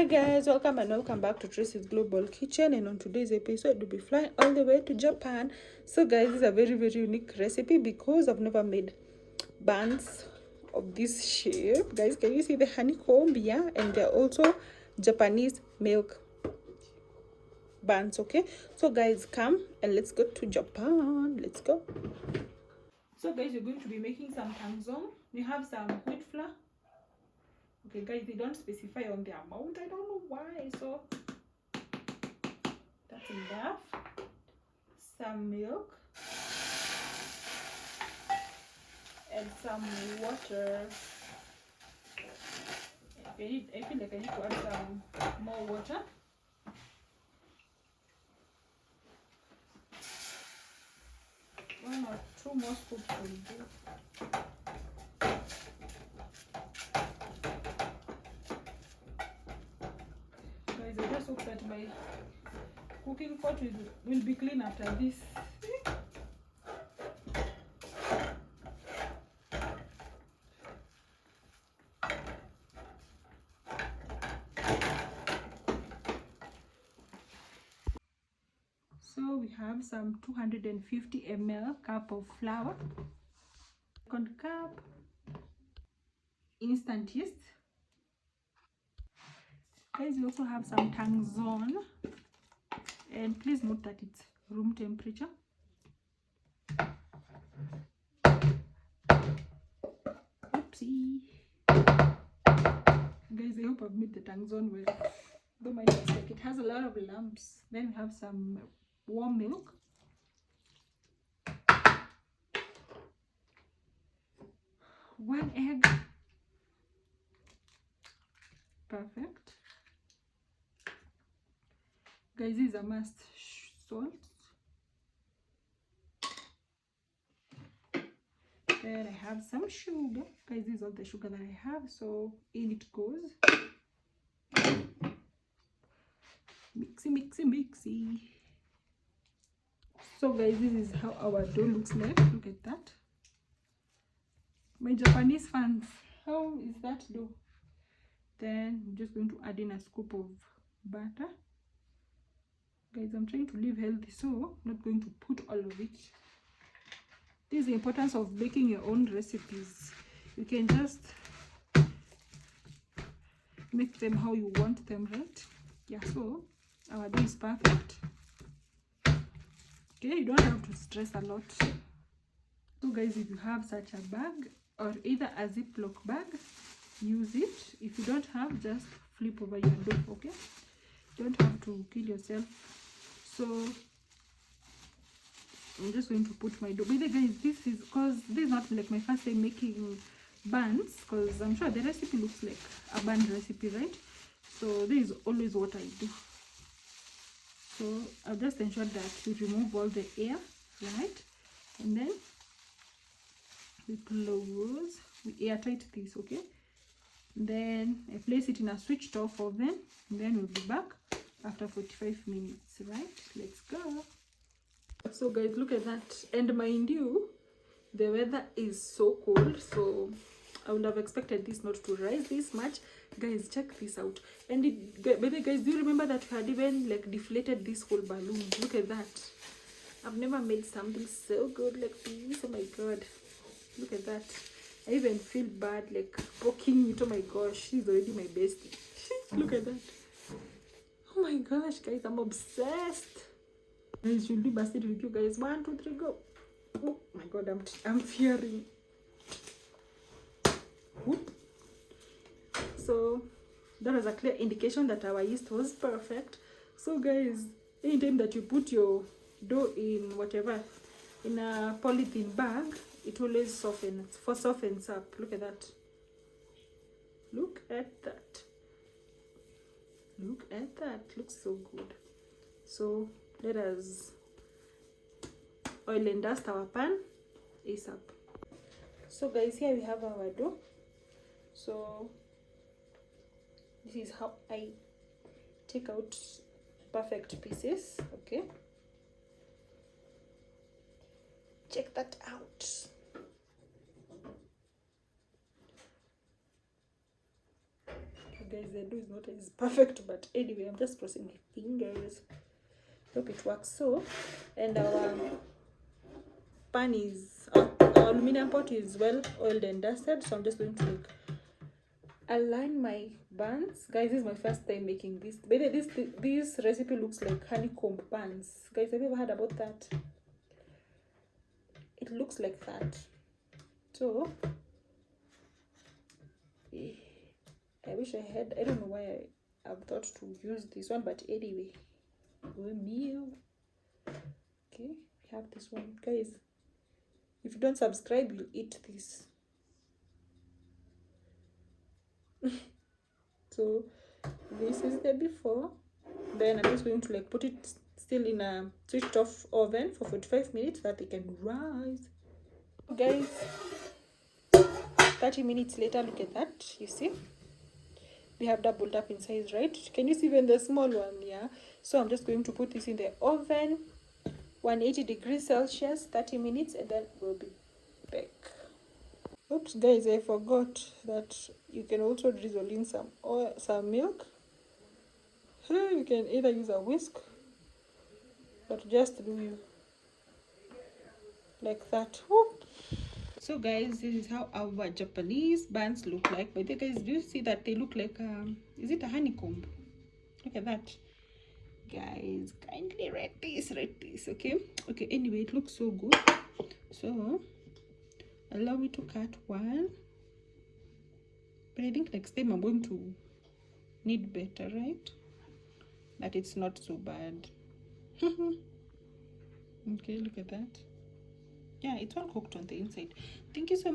Hi guys, welcome back to Tracy's Global Kitchen, and on today's episode we'll be flying all the way to Japan. So guys, this is a very unique recipe because I've never made buns of this shape. Guys, can you see the honeycomb? Yeah, and they're also Japanese milk buns. Okay, so guys, come and let's go to Japan. Let's go. So guys, you're going to be making some Tangzhong. We have some wheat flour. Okay guys, they don't specify on the amount, I don't know why, so that's enough. Some milk and some water. I feel like I need to add some more water. One or two more scoops will do. Guys, I just hope that my cooking pot will be clean after this. So we have some 250 ml cup of flour, second cup instant yeast. Guys, we also have some Tangzhong, and please note that it's room temperature. Oopsie. Guys, I hope I've made the Tangzhong well. Though my mistake, it has a lot of lumps. Then we have some warm milk. One egg. Perfect. Guys, this is a must. Salt. Then I have some sugar. Guys, this is all the sugar that I have, so in it goes. Mixy. So guys, this is how our dough looks like. Look at that. My Japanese fans, how is that dough? Then I'm just going to add in a scoop of butter. Guys, I'm trying to live healthy, so I'm not going to put all of it. This is the importance of baking your own recipes. You can just make them how you want them, right? Yeah, so our dough is perfect. Okay, you don't have to stress a lot. So guys, if you have such a bag or either a Ziploc bag, use it. If you don't have, just flip over your dough. Okay, you don't have to kill yourself. So I'm just going to put my dough. By the way, guys, this is because this is not like my first time making buns, because I'm sure the recipe looks like a bun recipe, right? So this is always what I do. So I'll just ensure that we remove all the air, right? And then we close, we airtight this, okay? Then I place it in a switched off oven, and then we'll be back after 45 minutes, right? Let's go. So guys, look at that. And mind you, the weather is so cold, so I would have expected this not to rise this much. Guys, check this out. And baby guys, do you remember that we had even like deflated this whole balloon? Look at that. I've never made something so good like this. Oh my god, look at that. I even feel bad like poking it. Oh my gosh, she's already my bestie. Look at that. Oh my gosh, guys, I'm obsessed. I should do basket with you guys. 1, 2, 3, go. Oh my god, I'm fearing. Whoop. So that was a clear indication that our yeast was perfect. So guys, anytime that you put your dough in whatever, in a polythene bag, it always softens up. Look at that. Look at that. Look at that. Looks so good. So let us oil and dust our pan ASAP. So guys, here we have our dough. So this is how I take out perfect pieces. Okay, check that out. guys, the dough is not as perfect, but anyway, I'm just crossing my fingers. Hope it works. So, and our pan is, our aluminum pot is well oiled and dusted, so I'm just going to like align my buns. Guys, this is my first time making this. By the way, this recipe looks like honeycomb buns. Guys, have you ever heard about that? It looks like that. So I wish I had, I don't know why I've thought to use this one, but anyway, meal. Okay, we have this one. Guys, if you don't subscribe, you'll eat this. So this is the before. Then I'm just going to like put it still in a switched off oven for 45 minutes so that they can rise. Guys, 30 minutes later, look at that. You see, we have doubled up in size, right? Can you see even the small one? Yeah. So I'm just going to put this in the oven, 180 degrees Celsius, 30 minutes, and then we'll be back. Oops, guys, I forgot that you can also drizzle in some oil, some milk. You can either use a whisk, but just do you like that. Whoop. So guys, this is how our Japanese buns look like. But guys, do you see that they look like is it a honeycomb? Look at that. Guys, kindly rate this, okay? Okay, anyway, it looks so good. So allow me to cut one, but I think next time I'm going to need better, right? That it's not so bad. Okay, look at that. Yeah, it's all cooked on the inside. Thank you so much.